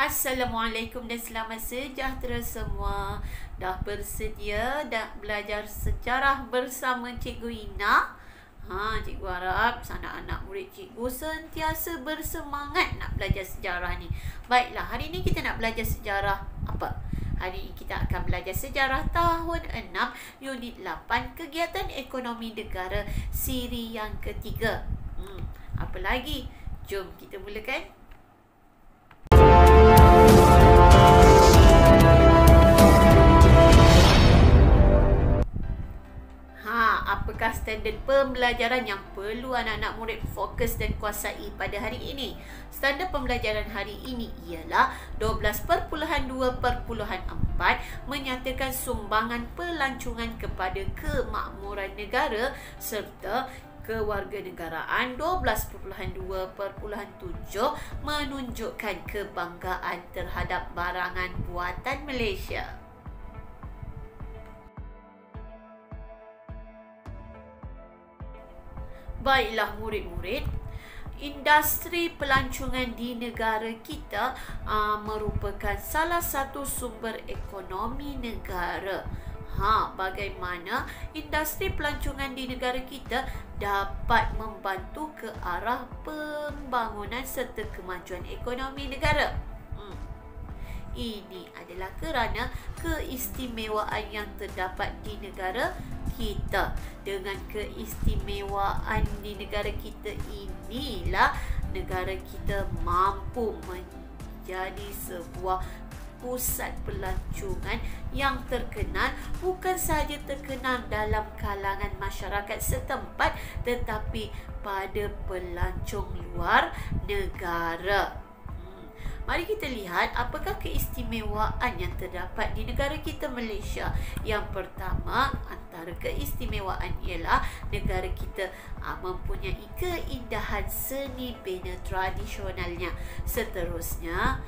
Assalamualaikum dan selamat sejahtera semua. Dah bersedia dah belajar sejarah bersama Cikgu Ina? Cikgu harap anak-anak murid cikgu sentiasa bersemangat nak belajar sejarah ni. Baiklah, hari ni kita nak belajar sejarah apa? Hari ini kita akan belajar sejarah tahun 6 unit 8 kegiatan ekonomi negara siri yang ketiga. Apa lagi? Jom kita mulakan. Apakah standard pembelajaran yang perlu anak-anak murid fokus dan kuasai pada hari ini? Standard pembelajaran hari ini ialah 12.2.4 menyatakan sumbangan pelancongan kepada kemakmuran negara serta kewarganegaraan. 12.2.7 menunjukkan kebanggaan terhadap barangan buatan Malaysia. Baiklah murid-murid, industri pelancongan di negara kita merupakan salah satu sumber ekonomi negara. Bagaimana industri pelancongan di negara kita dapat membantu ke arah pembangunan serta kemajuan ekonomi negara? Ini adalah kerana keistimewaan yang terdapat di negara kita. Dengan keistimewaan di negara kita inilah negara kita mampu menjadi sebuah pusat pelancongan yang terkenal, bukan sahaja terkenal dalam kalangan masyarakat setempat tetapi pada pelancong luar negara. Mari kita lihat apakah keistimewaan yang terdapat di negara kita Malaysia. Yang pertama, antara keistimewaan ialah negara kita mempunyai keindahan seni bina tradisionalnya. Seterusnya,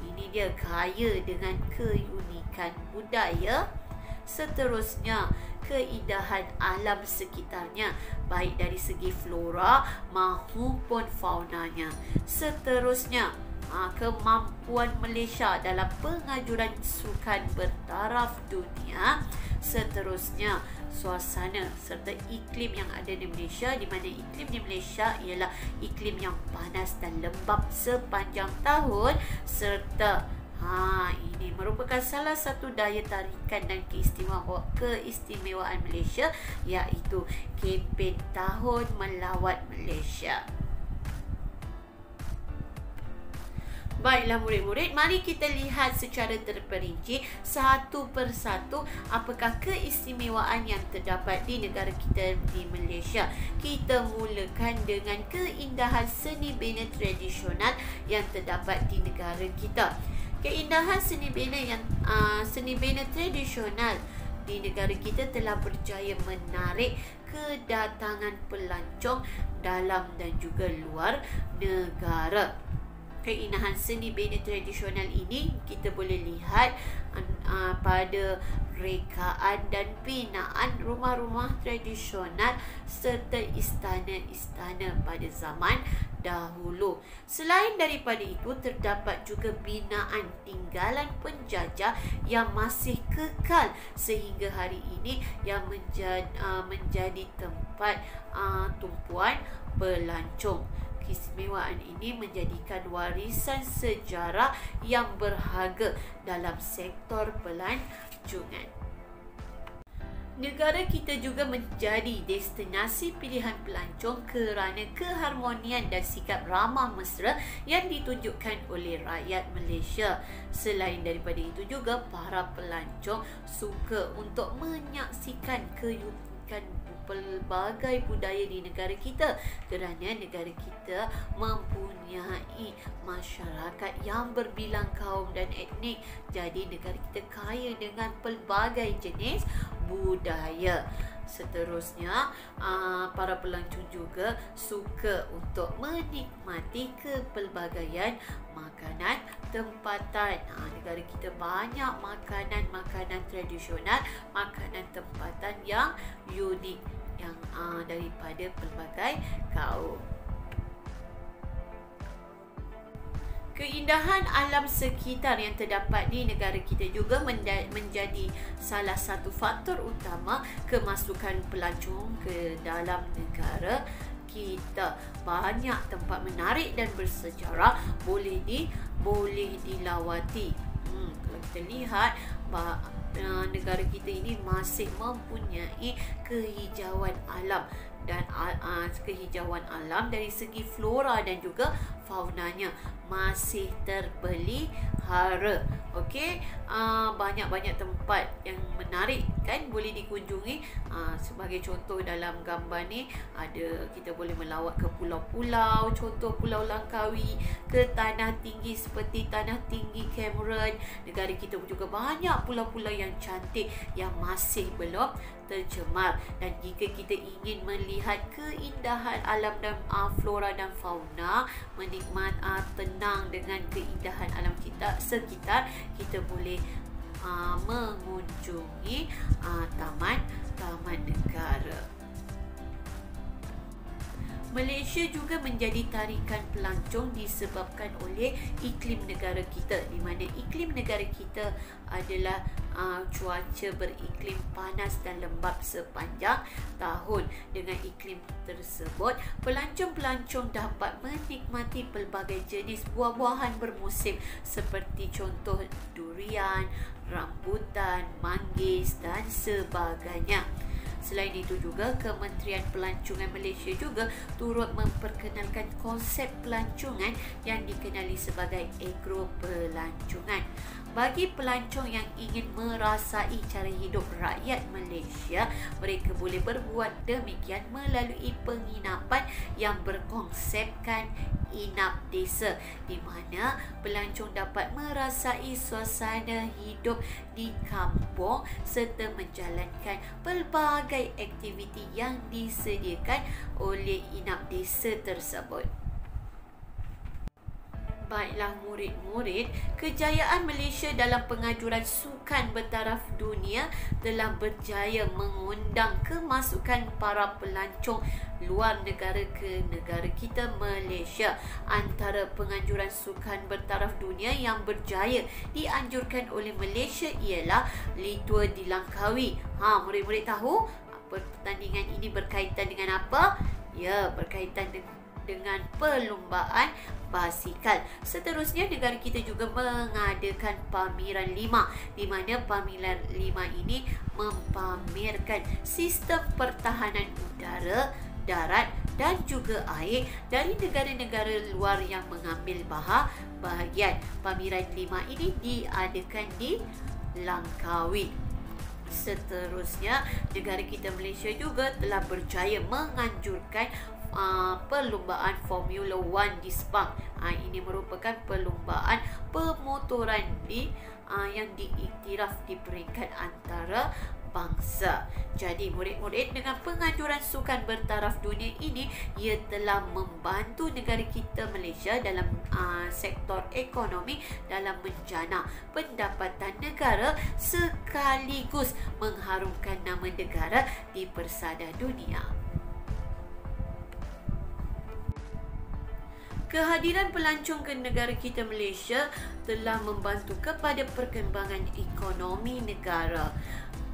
ini dia kaya dengan keunikan budaya. Seterusnya, keindahan alam sekitarnya, baik dari segi flora maupun faunanya. Seterusnya, kemampuan Malaysia dalam pengajuran sukan bertaraf dunia. Seterusnya, suasana serta iklim yang ada di Malaysia, di mana iklim di Malaysia ialah iklim yang panas dan lembap sepanjang tahun, serta ini merupakan salah satu daya tarikan dan keistimewaan Malaysia, iaitu kempen Tahun Melawat Malaysia. Baiklah murid-murid, mari kita lihat secara terperinci satu persatu apakah keistimewaan yang terdapat di negara kita di Malaysia. Kita mulakan dengan keindahan seni bina tradisional yang terdapat di negara kita. Keindahan seni bina tradisional di negara kita telah berjaya menarik kedatangan pelancong dalam dan juga luar negara. Keindahan seni bina tradisional ini kita boleh lihat pada rekaan dan binaan rumah-rumah tradisional serta istana-istana pada zaman dahulu. Selain daripada itu, terdapat juga binaan tinggalan penjajah yang masih kekal sehingga hari ini yang menjadi tempat tumpuan pelancong. Keistimewaan ini menjadikan warisan sejarah yang berharga dalam sektor pelancongan. Negara kita juga menjadi destinasi pilihan pelancong kerana keharmonian dan sikap ramah mesra yang ditunjukkan oleh rakyat Malaysia. Selain daripada itu juga, para pelancong suka untuk menyaksikan keunikan pelbagai budaya di negara kita kerana negara kita mempunyai masyarakat yang berbilang kaum dan etnik. Jadi negara kita kaya dengan pelbagai jenis budaya. Seterusnya, para pelancong juga suka untuk menikmati kepelbagaian makanan tempatan. Negara kita banyak makanan-makanan tradisional, makanan tempatan yang unik yang daripada pelbagai kaum. Keindahan alam sekitar yang terdapat di negara kita juga menjadi salah satu faktor utama kemasukan pelancong ke dalam negara kita. Banyak tempat menarik dan bersejarah boleh dilawati. Kalau kita lihat negara kita ini masih mempunyai kehijauan alam dan kehijauan alam dari segi flora dan juga faunanya masih terpelihara. Okey, banyak-banyak tempat yang menarik kan boleh dikunjungi. Sebagai contoh dalam gambar ni kita boleh melawat ke pulau-pulau, contoh Pulau Langkawi, ke tanah tinggi seperti Tanah Tinggi Cameron. Negara kita juga banyak pulau-pulau yang cantik yang masih belum tercemar. Dan jika kita ingin melihat keindahan alam dan flora dan fauna, menikmat tenang dengan keindahan alam kita sekitar, kita boleh mengunjungi taman negara. Malaysia juga menjadi tarikan pelancong disebabkan oleh iklim negara kita, di mana iklim negara kita adalah cuaca beriklim panas dan lembap sepanjang tahun. Dengan iklim tersebut, pelancong-pelancong dapat menikmati pelbagai jenis buah-buahan bermusim seperti contoh durian, rambutan, manggis dan sebagainya. Selain itu juga, Kementerian Pelancongan Malaysia juga turut memperkenalkan konsep pelancongan yang dikenali sebagai agropelancongan. Bagi pelancong yang ingin merasai cara hidup rakyat Malaysia, mereka boleh berbuat demikian melalui penginapan yang berkonsepkan inap desa, di mana pelancong dapat merasai suasana hidup di kampung serta menjalankan pelbagai aktiviti yang disediakan oleh inap desa tersebut. Baiklah murid-murid, kejayaan Malaysia dalam pengajuran sukan bertaraf dunia telah berjaya mengundang kemasukan para pelancong luar negara ke negara kita Malaysia. Antara penganjuran sukan bertaraf dunia yang berjaya dianjurkan oleh Malaysia ialah Litua di Langkawi. Murid-murid tahu pertandingan ini berkaitan dengan apa? Ya, berkaitan dengan perlumbaan basikal. Seterusnya, negara kita juga mengadakan Pameran 5, di mana Pameran 5 ini mempamerkan sistem pertahanan udara, darat dan juga air dari negara-negara luar yang mengambil bahagian. Pameran 5 ini diadakan di Langkawi. Seterusnya, negara kita Malaysia juga telah berjaya menganjurkan perlumbaan Formula 1 di Sepang. Ini merupakan perlumbaan pemotoran yang diiktiraf di peringkat antara bangsa. Jadi murid-murid, dengan penganjuran sukan bertaraf dunia ini, ia telah membantu negara kita Malaysia dalam sektor ekonomi dalam menjana pendapatan negara sekaligus mengharumkan nama negara di persada dunia. Kehadiran pelancong ke negara kita Malaysia telah membantu kepada perkembangan ekonomi negara.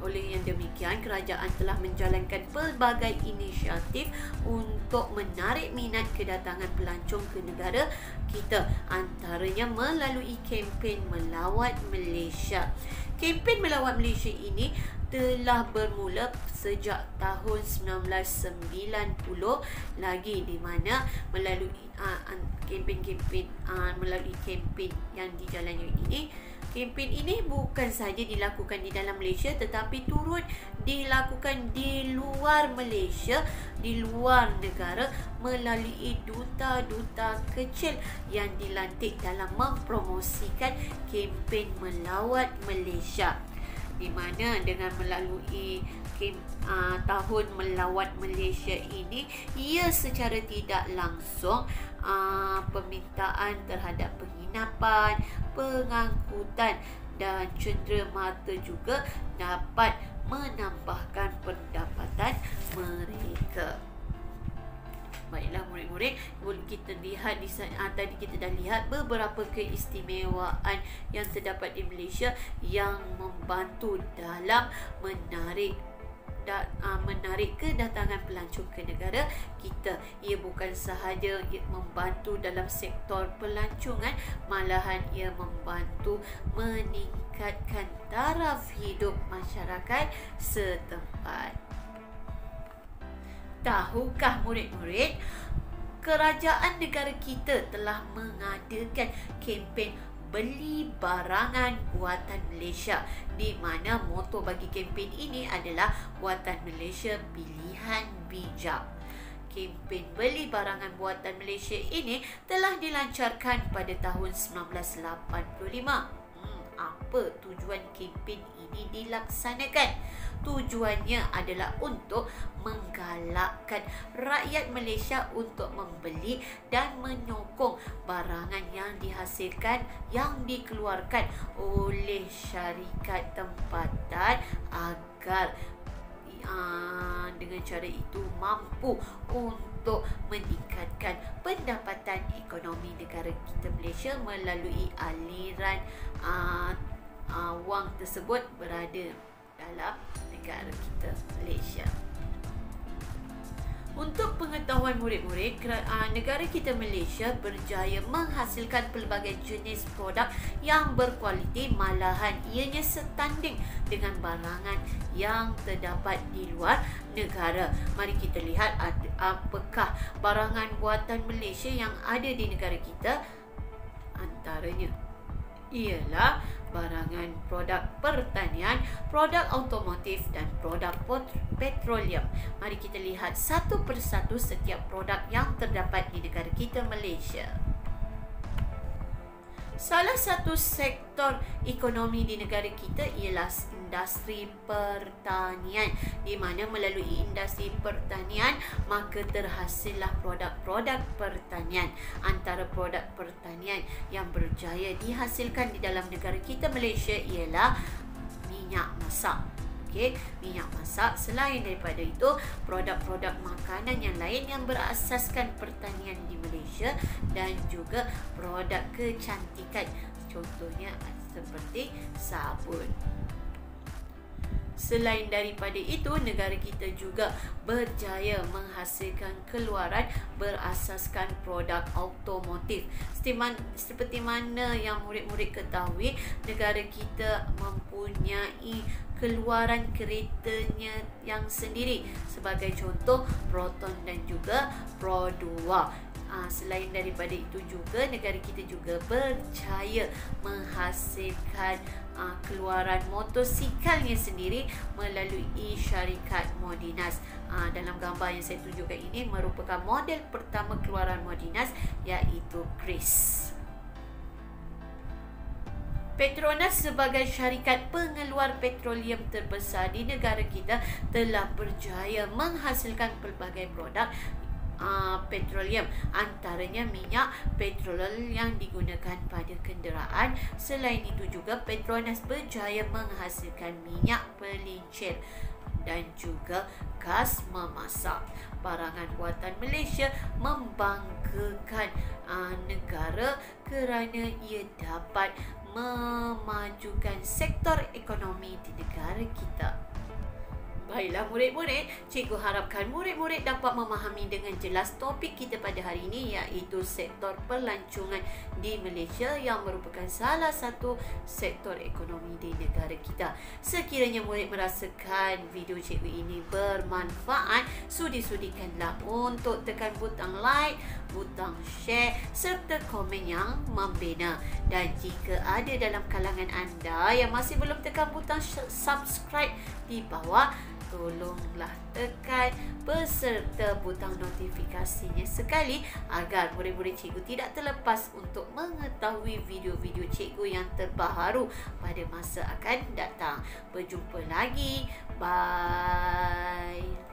Oleh yang demikian, kerajaan telah menjalankan pelbagai inisiatif untuk menarik minat kedatangan pelancong ke negara kita, antaranya melalui kempen Melawat Malaysia. Kempen Melawat Malaysia ini telah bermula sejak tahun 1990 lagi, di mana melalui melalui kempen yang dijalani ini. Kempen ini bukan sahaja dilakukan di dalam Malaysia, tetapi turut dilakukan di luar Malaysia, di luar negara, melalui duta-duta kecil yang dilantik dalam mempromosikan kempen Melawat Malaysia. Di mana dengan melalui tahun Melawat Malaysia ini, ia secara tidak langsung permintaan terhadap penginapan, pengangkutan dan cenderamata juga dapat menambahkan pendapatan mereka. Baiklah murid-murid, kita lihat di sana, tadi kita dah lihat beberapa keistimewaan yang terdapat di Malaysia yang membantu dalam menarik kedatangan pelancong ke negara kita. Ia bukan sahaja membantu dalam sektor pelancongan, malahan ia membantu meningkatkan taraf hidup masyarakat setempat. Tahukah murid-murid, kerajaan negara kita telah mengadakan kempen beli barangan buatan Malaysia, di mana moto bagi kempen ini adalah buatan Malaysia, pilihan bijak. Kempen beli barangan buatan Malaysia ini telah dilancarkan pada tahun 1985. Apa tujuan kempen ini dilaksanakan? Tujuannya adalah untuk menggalakkan rakyat Malaysia untuk membeli dan menyokong barangan yang dihasilkan, yang dikeluarkan oleh syarikat tempatan agar dengan cara itu mampu untuk meningkatkan pendapatan ekonomi negara kita Malaysia melalui aliran wang tersebut berada dalam negara kita Malaysia. Untuk pengetahuan murid-murid, negara kita Malaysia berjaya menghasilkan pelbagai jenis produk yang berkualiti, malahan ianya setanding dengan barangan yang terdapat di luar negara. Mari kita lihat apakah barangan buatan Malaysia yang ada di negara kita. Antaranya ialah barangan produk pertanian, produk automotif dan produk petroleum. Mari kita lihat satu persatu setiap produk yang terdapat di negara kita Malaysia. Salah satu sektor ekonomi di negara kita ialah industri pertanian, di mana melalui industri pertanian maka terhasillah produk-produk pertanian. Antara produk pertanian yang berjaya dihasilkan di dalam negara kita Malaysia ialah minyak masak. Minyak masak. Selain daripada itu, produk-produk makanan yang lain yang berasaskan pertanian di Malaysia dan juga produk kecantikan, contohnya seperti sabun. Selain daripada itu, negara kita juga berjaya menghasilkan keluaran berasaskan produk automotif. Seperti mana yang murid-murid ketahui, negara kita mempunyai keluaran keretanya yang sendiri. Sebagai contoh, Proton dan juga Pro2. Selain daripada itu juga, negara kita juga berjaya menghasilkan keluaran motosikalnya sendiri melalui syarikat Modinas. Dalam gambar yang saya tunjukkan ini merupakan model pertama keluaran Modinas, iaitu Chris. Petronas sebagai syarikat pengeluar petroleum terbesar di negara kita telah berjaya menghasilkan pelbagai produk petroleum, antaranya minyak petrol yang digunakan pada kenderaan. Selain itu juga Petronas berjaya menghasilkan minyak pelincir dan juga gas memasak. Barangan buatan Malaysia membanggakan negara kerana ia dapat memajukan sektor ekonomi di negara kita. Baiklah murid-murid, cikgu harapkan murid-murid dapat memahami dengan jelas topik kita pada hari ini, iaitu sektor pelancongan di Malaysia yang merupakan salah satu sektor ekonomi di negara kita. Sekiranya murid merasakan video cikgu ini bermanfaat, sudi-sudikanlah untuk tekan butang like, butang share serta komen yang membina. Dan jika ada dalam kalangan anda yang masih belum tekan butang subscribe di bawah, tolonglah tekan beserta butang notifikasinya sekali agar murid-murid cikgu tidak terlepas untuk mengetahui video-video cikgu yang terbaru pada masa akan datang. Berjumpa lagi. Bye.